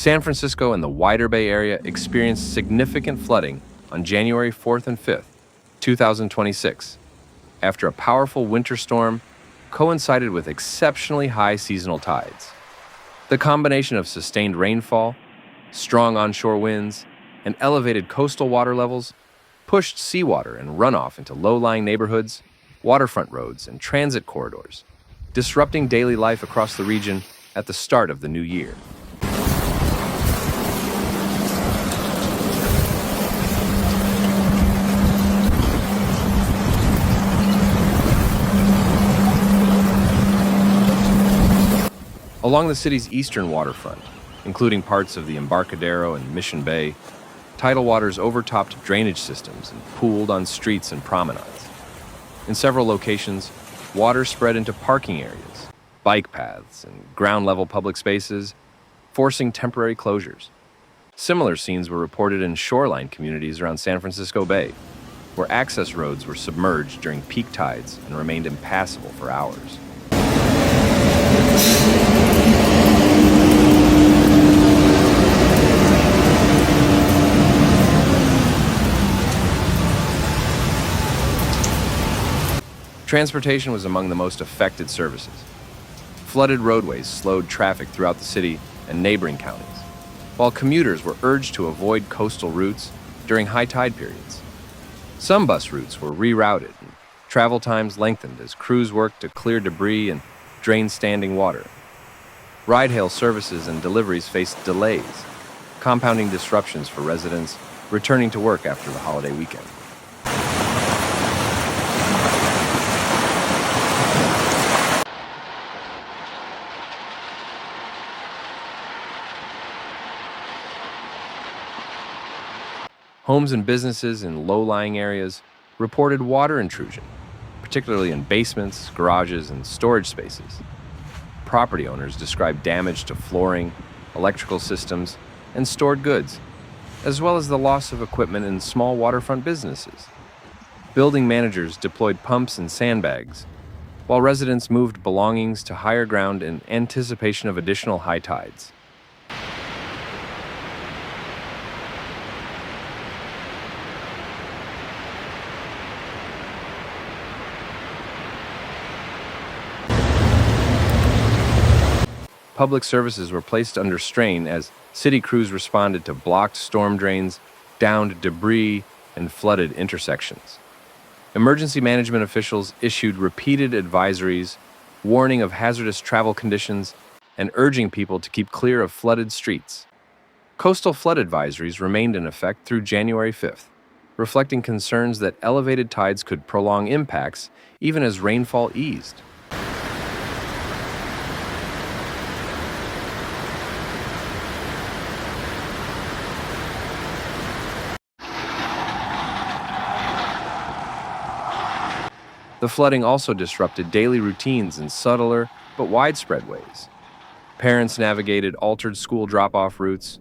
San Francisco and the wider Bay Area experienced significant flooding on January 4th and 5th, 2026, after a powerful winter storm coincided with exceptionally high seasonal tides. The combination of sustained rainfall, strong onshore winds, and elevated coastal water levels pushed seawater and runoff into low-lying neighborhoods, waterfront roads, and transit corridors, disrupting daily life across the region at the start of the new year. Along the city's eastern waterfront, including parts of the Embarcadero and Mission Bay, tidal waters overtopped drainage systems and pooled on streets and promenades. In several locations, water spread into parking areas, bike paths, and ground-level public spaces, forcing temporary closures. Similar scenes were reported in shoreline communities around San Francisco Bay, where access roads were submerged during peak tides and remained impassable for hours. Transportation was among the most affected services. Flooded roadways slowed traffic throughout the city and neighboring counties, while commuters were urged to avoid coastal routes during high tide periods. Some bus routes were rerouted and travel times lengthened as crews worked to clear debris and drain standing water. Ride-hail services and deliveries faced delays, compounding disruptions for residents returning to work after the holiday weekend. Homes and businesses in low-lying areas reported water intrusion, particularly in basements, garages, and storage spaces. Property owners described damage to flooring, electrical systems, and stored goods, as well as the loss of equipment in small waterfront businesses. Building managers deployed pumps and sandbags, while residents moved belongings to higher ground in anticipation of additional high tides. Public services were placed under strain as city crews responded to blocked storm drains, downed debris, and flooded intersections. Emergency management officials issued repeated advisories, warning of hazardous travel conditions, and urging people to keep clear of flooded streets. Coastal flood advisories remained in effect through January 5th, reflecting concerns that elevated tides could prolong impacts even as rainfall eased. The flooding also disrupted daily routines in subtler but widespread ways. Parents navigated altered school drop-off routes,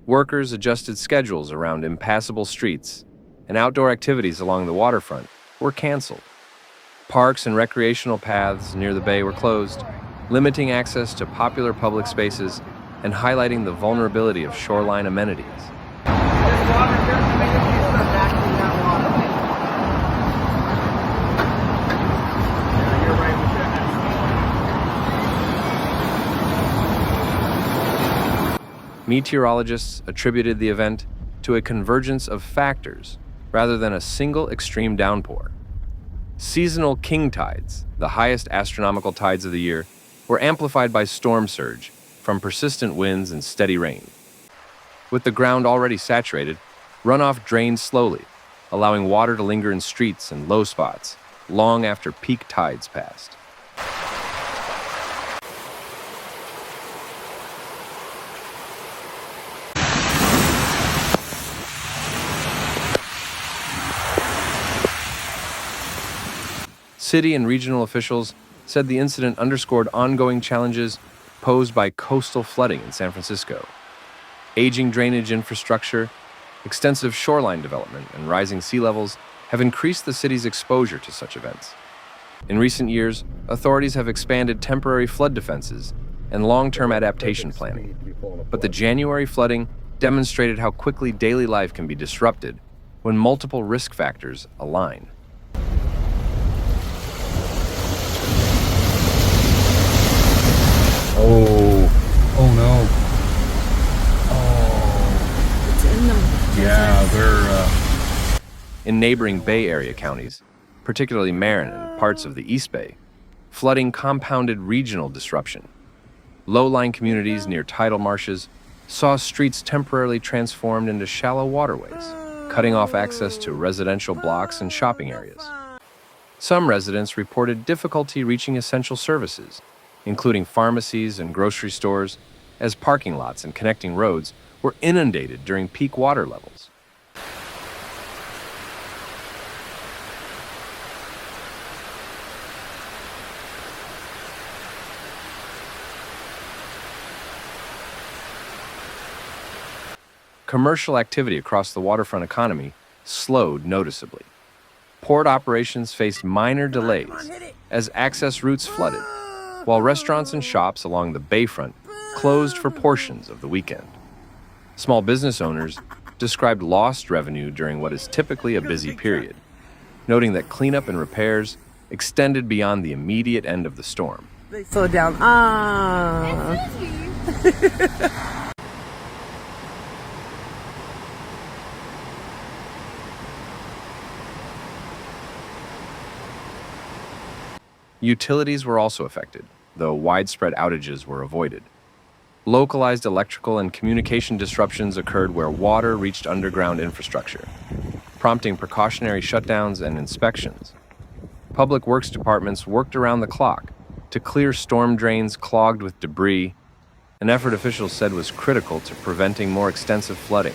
workers adjusted schedules around impassable streets, and outdoor activities along the waterfront were canceled. Parks and recreational paths near the bay were closed, limiting access to popular public spaces and highlighting the vulnerability of shoreline amenities. Meteorologists attributed the event to a convergence of factors rather than a single extreme downpour. Seasonal king tides, the highest astronomical tides of the year, were amplified by storm surge from persistent winds and steady rain. With the ground already saturated, runoff drained slowly, allowing water to linger in streets and low spots long after peak tides passed. City and regional officials said the incident underscored ongoing challenges posed by coastal flooding in San Francisco. Aging drainage infrastructure, extensive shoreline development, and rising sea levels have increased the city's exposure to such events. In recent years, authorities have expanded temporary flood defenses and long-term adaptation planning. But the January flooding demonstrated how quickly daily life can be disrupted when multiple risk factors align. Oh no. Oh. It's in them. Yeah, they're In neighboring Bay Area counties, particularly Marin and parts of the East Bay, flooding compounded regional disruption. Low-lying communities near tidal marshes saw streets temporarily transformed into shallow waterways, cutting off access to residential blocks and shopping areas. Some residents reported difficulty reaching essential services, including pharmacies and grocery stores, as parking lots and connecting roads were inundated during peak water levels. Commercial activity across the waterfront economy slowed noticeably. Port operations faced minor delays as access routes flooded, while restaurants and shops along the bayfront closed for portions of the weekend. Small business owners described lost revenue during what is typically a busy period, noting that cleanup and repairs extended beyond the immediate end of the storm. They slowed down. Utilities were also affected, though widespread outages were avoided. Localized electrical and communication disruptions occurred where water reached underground infrastructure, prompting precautionary shutdowns and inspections. Public works departments worked around the clock to clear storm drains clogged with debris, an effort officials said was critical to preventing more extensive flooding.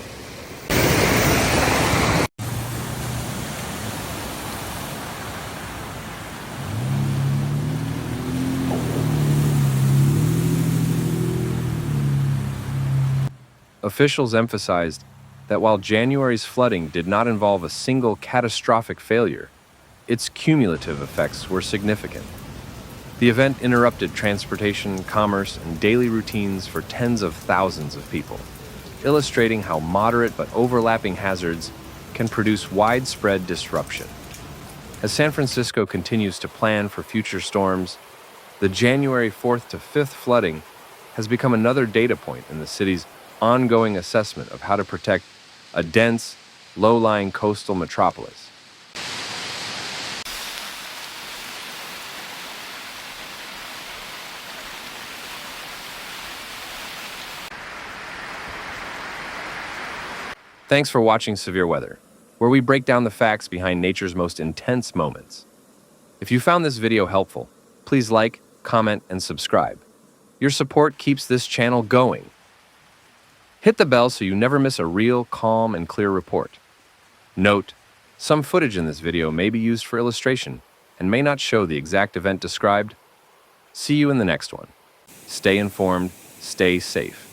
Officials emphasized that while January's flooding did not involve a single catastrophic failure, its cumulative effects were significant. The event interrupted transportation, commerce, and daily routines for tens of thousands of people, illustrating how moderate but overlapping hazards can produce widespread disruption. As San Francisco continues to plan for future storms, the January 4th to 5th flooding has become another data point in the city's ongoing assessment of how to protect a dense, low-lying coastal metropolis. Thanks for watching Severe Weather, where we break down the facts behind nature's most intense moments. If you found this video helpful, please like, comment, and subscribe. Your support keeps this channel going. Hit the bell so you never miss a real, calm, and clear report. Note, some footage in this video may be used for illustration and may not show the exact event described. See you in the next one. Stay informed, stay safe.